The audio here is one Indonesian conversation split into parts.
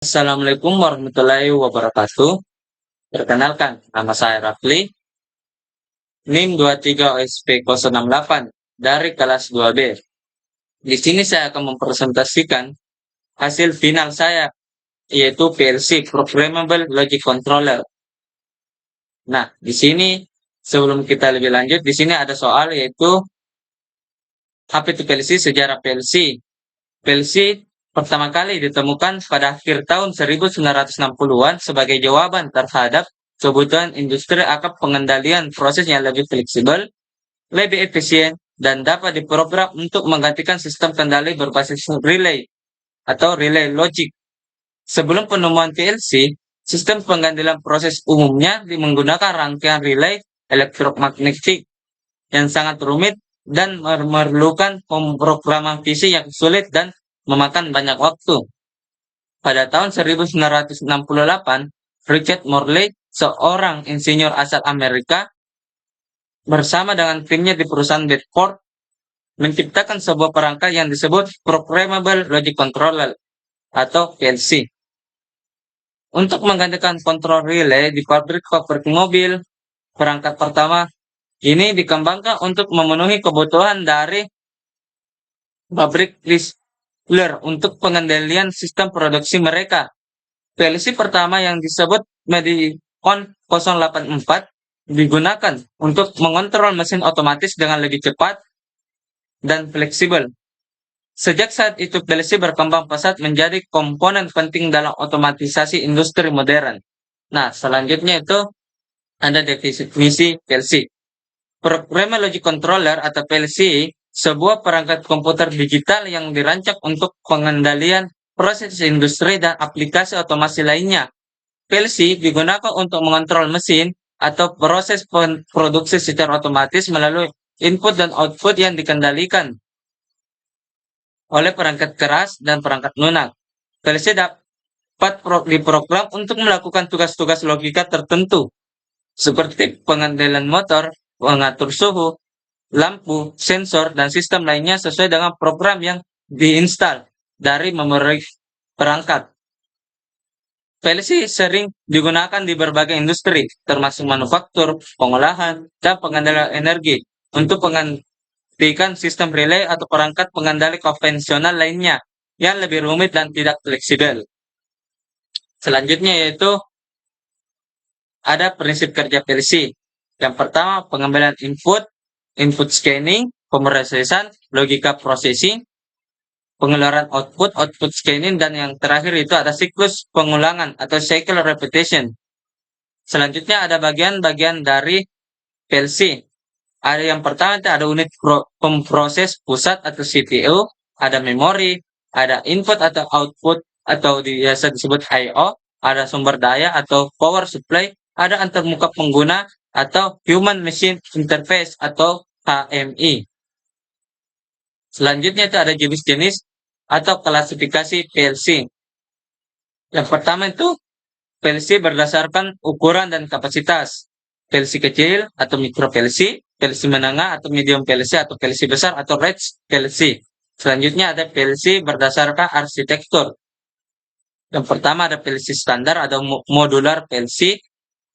Assalamualaikum warahmatullahi wabarakatuh. Perkenalkan, nama saya Rafli, NIM 23OSP068 dari kelas 2B. Di sini saya akan mempresentasikan hasil final saya, yaitu PLC, Programmable Logic Controller. Nah, di sini sebelum kita lebih lanjut, di sini ada soal yaitu apa itu PLC, sejarah PLC. PLC pertama kali ditemukan pada akhir tahun 1960-an sebagai jawaban terhadap kebutuhan industri akan pengendalian proses yang lebih fleksibel, lebih efisien, dan dapat diprogram untuk menggantikan sistem kendali berbasis relay atau relay logic. Sebelum penemuan PLC, sistem pengendalian proses umumnya menggunakan rangkaian relay elektromagnetik yang sangat rumit dan memerlukan pemrograman fisik yang sulit dan memakan banyak waktu. Pada tahun 1968, Richard Morley, seorang insinyur asal Amerika, bersama dengan timnya di perusahaan Bedford, menciptakan sebuah perangkat yang disebut Programmable Logic Controller atau PLC. Untuk menggantikan kontrol relay di pabrik-pabrik mobil, perangkat pertama ini dikembangkan untuk memenuhi kebutuhan dari pabrik Chrysler untuk pengendalian sistem produksi mereka. PLC pertama yang disebut Medicon 084 digunakan untuk mengontrol mesin otomatis dengan lebih cepat dan fleksibel. Sejak saat itu PLC berkembang pesat menjadi komponen penting dalam otomatisasi industri modern. Nah, selanjutnya itu ada definisi PLC. Programmable Logic Controller atau PLC, sebuah perangkat komputer digital yang dirancang untuk pengendalian proses industri dan aplikasi otomasi lainnya. PLC digunakan untuk mengontrol mesin atau proses produksi secara otomatis melalui input dan output yang dikendalikan oleh perangkat keras dan perangkat lunak. PLC dapat diprogram untuk melakukan tugas-tugas logika tertentu, seperti pengendalian motor, mengatur suhu, lampu, sensor, dan sistem lainnya sesuai dengan program yang diinstal dari memori perangkat. PLC sering digunakan di berbagai industri, termasuk manufaktur, pengolahan, dan pengendalian energi, untuk menggantikan sistem relay atau perangkat pengendali konvensional lainnya yang lebih rumit dan tidak fleksibel. Selanjutnya yaitu ada prinsip kerja PLC. Yang pertama, pengambilan input scanning, pemrosesan, logika processing, pengeluaran output scanning, dan yang terakhir itu ada siklus pengulangan atau cycle repetition. Selanjutnya ada bagian-bagian dari PLC. Ada yang pertama itu ada unit pemproses pusat atau CPU, ada memori, ada input atau output atau biasa disebut I/O, ada sumber daya atau power supply, ada antarmuka pengguna atau human machine interface atau HMI. Selanjutnya itu ada jenis-jenis atau klasifikasi PLC. Yang pertama itu PLC berdasarkan ukuran dan kapasitas. PLC kecil atau micro PLC, PLC menengah atau medium PLC, atau PLC besar atau large PLC. Selanjutnya ada PLC berdasarkan arsitektur. Yang pertama ada PLC standar atau modular PLC.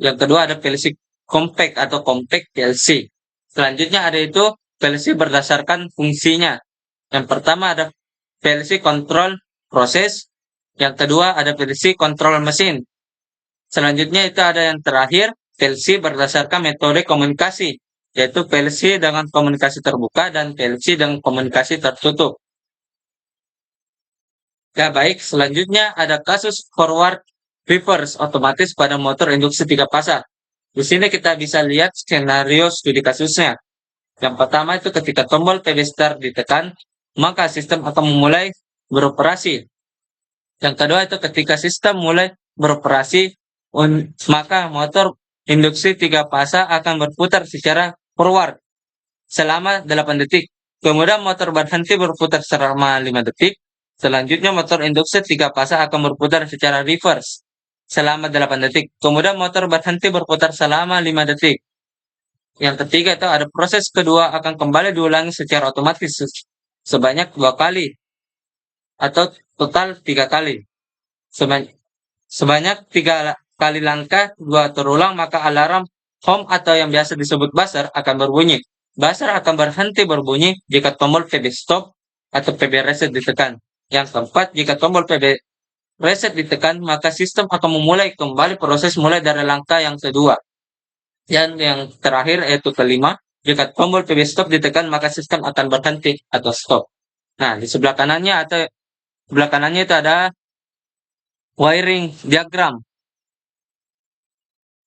Yang kedua ada PLC compact atau compact PLC. Selanjutnya ada itu PLC berdasarkan fungsinya. Yang pertama ada PLC control proses. Yang kedua ada PLC control mesin. Selanjutnya itu ada yang terakhir, PLC berdasarkan metode komunikasi, yaitu PLC dengan komunikasi terbuka dan PLC dengan komunikasi tertutup. Ya baik, selanjutnya ada kasus forward reverse otomatis pada motor induksi 3 pasang. Di sini kita bisa lihat skenario studi kasusnya. Yang pertama itu ketika tombol PB start ditekan, maka sistem akan memulai beroperasi. Yang kedua itu ketika sistem mulai beroperasi, maka motor induksi 3 pasang akan berputar secara forward selama 8 detik. Kemudian motor berhenti berputar selama 5 detik. Selanjutnya motor induksi 3 pasang akan berputar secara reverse selama 8 detik. Kemudian motor berhenti berputar selama 5 detik. Yang ketiga itu ada proses kedua akan kembali diulangi secara otomatis sebanyak 2 kali atau total 3 kali. Sebanyak 3 kali langkah 2 terulang, maka alarm home atau yang biasa disebut buzzer akan berbunyi. Buzzer akan berhenti berbunyi jika tombol PB stop atau PB reset ditekan. Yang keempat, jika tombol PB reset ditekan, maka sistem akan memulai kembali proses mulai dari langkah yang kedua. Dan yang terakhir yaitu kelima, jika tombol PB stop ditekan, maka sistem akan berhenti atau stop. Nah, di sebelah kanannya itu ada wiring diagram.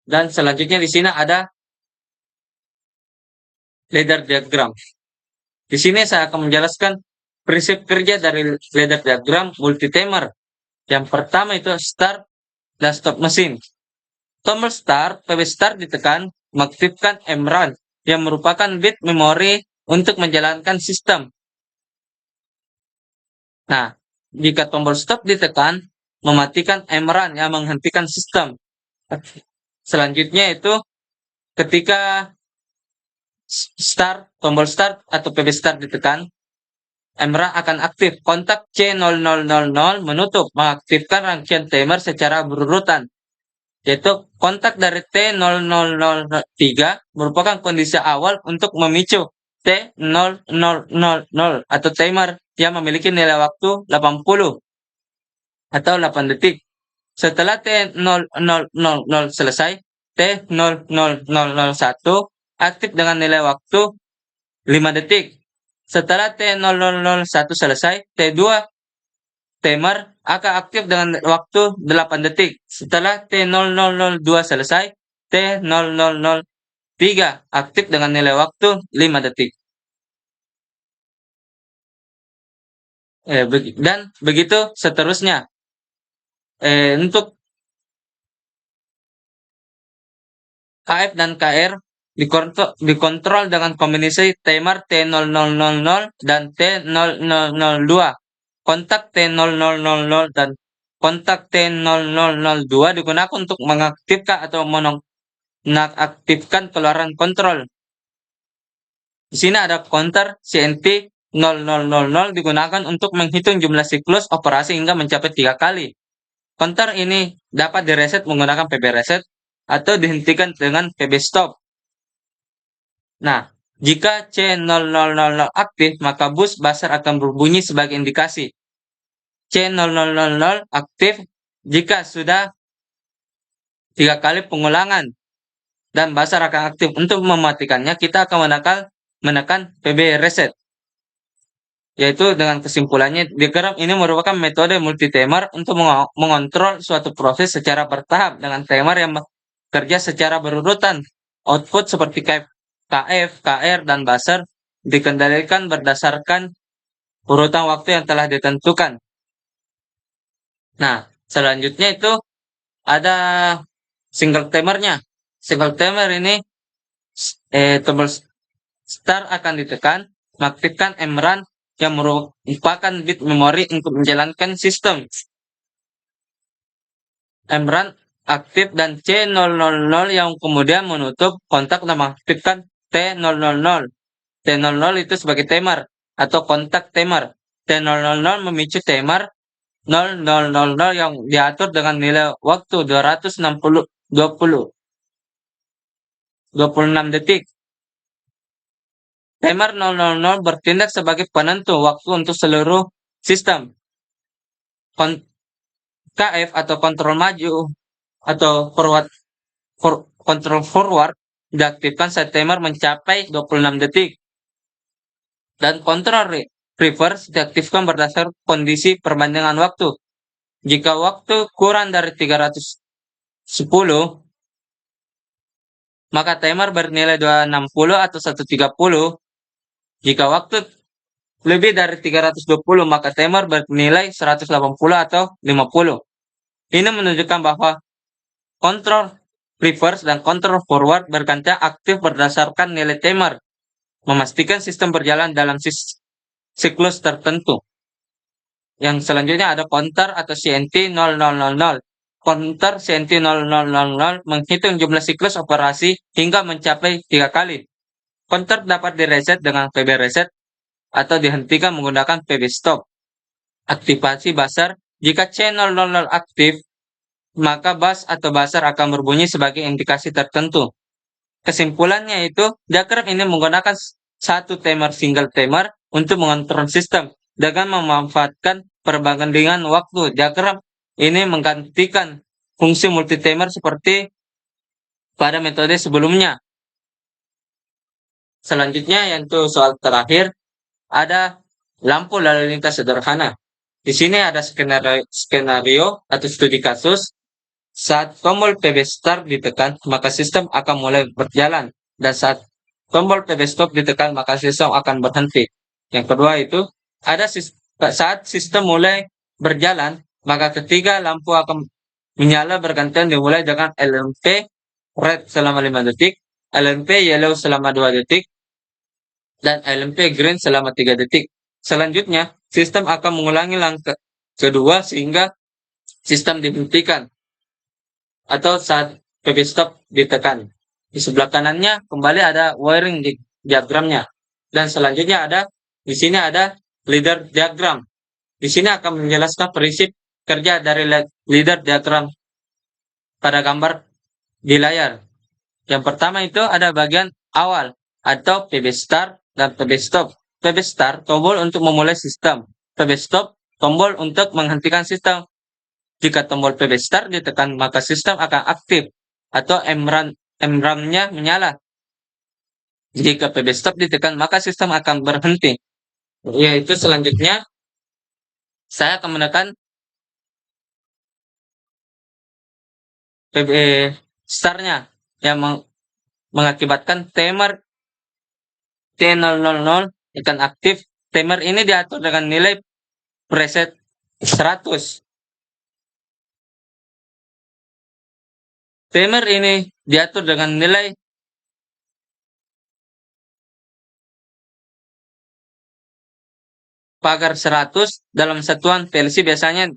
Dan selanjutnya di sini ada ladder diagram. Di sini saya akan menjelaskan prinsip kerja dari ladder diagram multi-timer. Yang pertama itu start dan stop mesin. Tombol start, PB start ditekan, mengaktifkan MRAN yang merupakan bit memori untuk menjalankan sistem. Nah, jika tombol stop ditekan, mematikan MRAN yang menghentikan sistem. Selanjutnya itu ketika tombol start atau PB start ditekan, MRAN akan aktif. Kontak C0000 menutup, mengaktifkan rangkaian timer secara berurutan. Yaitu kontak dari T0003 merupakan kondisi awal untuk memicu T0000 atau timer yang memiliki nilai waktu 80 atau 8 detik. Setelah T0000 selesai, T00001 aktif dengan nilai waktu 5 detik. Setelah T001 selesai, T2 timer akan aktif dengan waktu 8 detik. Setelah T0002 selesai, T0003 aktif dengan nilai waktu 5 detik. Dan begitu seterusnya. Untuk KF dan KR dikontrol dengan kombinasi timer T0000 dan T0002. Kontak T0000 dan kontak T0002 digunakan untuk mengaktifkan atau menonaktifkan keluaran kontrol. Di sini ada counter CNT 0000 digunakan untuk menghitung jumlah siklus operasi hingga mencapai 3 kali. Counter ini dapat direset menggunakan PB reset atau dihentikan dengan PB stop. Nah, jika C000 aktif, maka bus buzzer akan berbunyi sebagai indikasi. C000 aktif jika sudah 3 kali pengulangan dan buzzer akan aktif. Untuk mematikannya, kita akan menekan PB reset. Yaitu dengan kesimpulannya, diagram ini merupakan metode multi-timer untuk mengontrol suatu proses secara bertahap dengan timer yang bekerja secara berurutan. Output seperti KF, KR, dan buzzer dikendalikan berdasarkan urutan waktu yang telah ditentukan. Nah, selanjutnya itu ada single timernya. Single timer ini tombol start akan ditekan, mengaktifkan MRAN yang merupakan bit memori untuk menjalankan sistem. MRAN aktif dan C000 yang kemudian menutup kontak dan mengaktifkan T000. T00 itu sebagai timer atau kontak timer. T000 memicu timer 0000 yang diatur dengan nilai waktu 26 detik. Timer 00 bertindak sebagai penentu waktu untuk seluruh sistem. KF atau kontrol maju atau kontrol forward diaktifkan saat timer mencapai 26 detik. Dan kontrol reverse diaktifkan berdasarkan kondisi perbandingan waktu. Jika waktu kurang dari 310, maka timer bernilai 260 atau 130. Jika waktu lebih dari 320, maka timer bernilai 180 atau 50. Ini menunjukkan bahwa kontrol reverse dan kontrol forward bergantian aktif berdasarkan nilai timer, memastikan sistem berjalan dalam siklus tertentu. Yang selanjutnya ada counter atau CNT 0000. Counter CNT 0000 menghitung jumlah siklus operasi hingga mencapai 3 kali. Counter dapat direset dengan PB reset atau dihentikan menggunakan PB stop. Aktivasi buzzer Jika C000 aktif, maka bus atau buzzer akan berbunyi sebagai indikasi tertentu. Kesimpulannya itu, diagram ini menggunakan satu timer single timer untuk mengontrol sistem dengan memanfaatkan perbandingan waktu. Diagram ini menggantikan fungsi multi timer seperti pada metode sebelumnya. Selanjutnya yaitu soal terakhir, ada lampu lalu lintas sederhana. Di sini ada skenario atau studi kasus. Saat tombol PB start ditekan, maka sistem akan mulai berjalan. Dan saat tombol PB stop ditekan, maka sistem akan berhenti. Yang kedua itu, saat sistem mulai berjalan, maka ketiga lampu akan menyala bergantian dimulai dengan LMP red selama 5 detik, LMP yellow selama 2 detik, dan LMP green selama 3 detik. Selanjutnya, sistem akan mengulangi langkah kedua sehingga sistem dihentikan atau saat PB stop ditekan. Di sebelah kanannya kembali ada wiring di diagramnya. Dan selanjutnya di sini ada leader diagram. Di sini akan menjelaskan prinsip kerja dari leader diagram pada gambar di layar. Yang pertama itu ada bagian awal atau PB start dan PB stop. PB start tombol untuk memulai sistem. PB stop tombol untuk menghentikan sistem. Jika tombol PB start ditekan, maka sistem akan aktif atau MRAM-nya menyala. Jika PB stop ditekan, maka sistem akan berhenti. Yaitu selanjutnya, saya akan menekan PB start-nya yang mengakibatkan timer T000 akan aktif. Timer ini diatur dengan nilai preset 100. Timer ini diatur dengan nilai pagar 100 dalam satuan PLC biasanya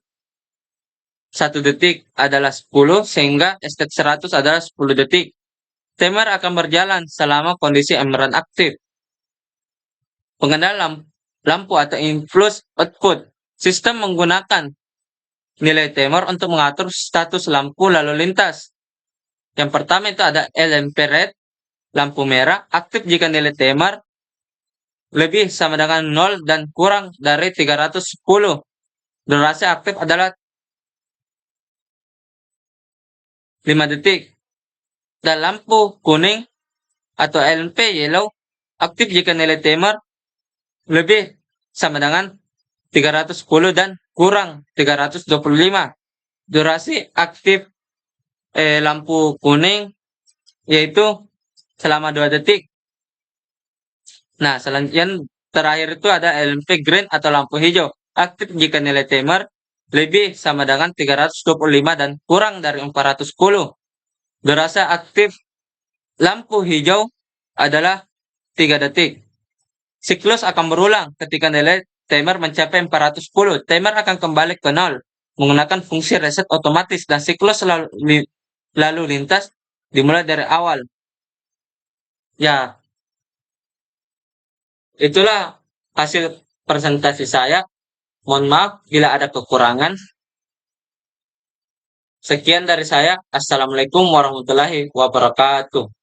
1 detik adalah 10 sehingga estate 100 adalah 10 detik. Timer akan berjalan selama kondisi emeran aktif. Pengendalian lampu atau influx output. Sistem menggunakan nilai timer untuk mengatur status lampu lalu lintas. Yang pertama itu ada LMP red, lampu merah, aktif jika nilai timer lebih sama dengan 0 dan kurang dari 310. Durasi aktif adalah 5 detik. Dan lampu kuning atau LMP yellow aktif jika nilai timer lebih sama dengan 310 dan kurang 325. Durasi aktif lampu kuning yaitu selama 2 detik. Nah, selanjutnya terakhir itu ada LMP green atau lampu hijau. Aktif jika nilai timer lebih sama dengan 325 dan kurang dari 410. Durasi aktif lampu hijau adalah 3 detik. Siklus akan berulang ketika nilai timer mencapai 410. Timer akan kembali ke 0 menggunakan fungsi reset otomatis dan siklus lalu lintas dimulai dari awal. Ya, itulah hasil presentasi saya. Mohon maaf bila ada kekurangan. Sekian dari saya. Assalamualaikum warahmatullahi wabarakatuh.